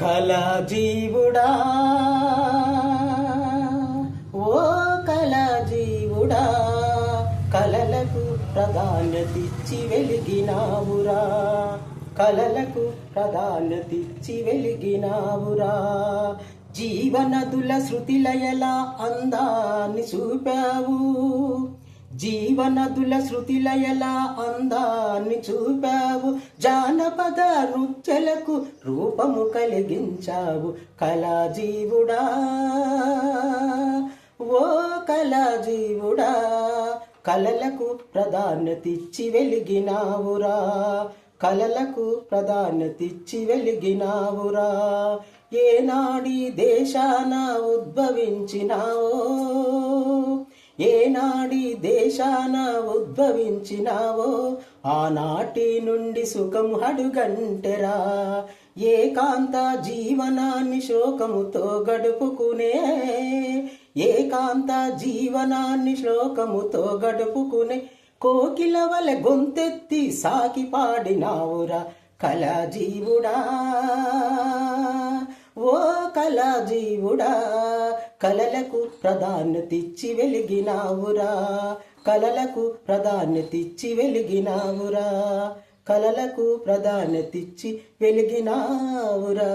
కళాజీవుడా ఓ కళాజీవుడా, కలలకు ప్రాధాన్యతిచ్చి వెలిగినావురా, కలలకు ప్రాధాన్యతిచ్చి వెలిగినావురా. జీవనదుల శృతిలయల అందాన్ని చూపావు, జీవనదుల శృతిలయల అందాన్ని చూపావు, జానపద నృత్యలకు రూపము కలిగించావు. కళాజీవుడా ఓ కళాజీవుడా, కలలకు ప్రాధాన్యతిచ్చి వెలిగినావురా, కలలకు ప్రాధాన్యతిచ్చి వెలిగినావురా. ఏనాడి దేశాన ఉద్భవించినావో, ఏనాడి దేశాన ఉద్భవించినావో, ఆనాటి నుండి సుఖము అడుగంటెరా. ఏకాంత జీవనాన్ని శోకముతో గడుపుకునే, ఏకాంత జీవనాన్ని శోకముతో గడుపుకునే, కోకిల వలె గొంతెత్తి సాకి పాడినావురా. కళాజీవుడా ఓ కళాజీవుడా, కలలకు ప్రాధాన్యతిచ్చి వెలిగినావురా, కలలకు ప్రాధాన్యతిచ్చి వెలిగినావురా, కలలకు ప్రాధాన్యతిచ్చి వెలిగినావురా.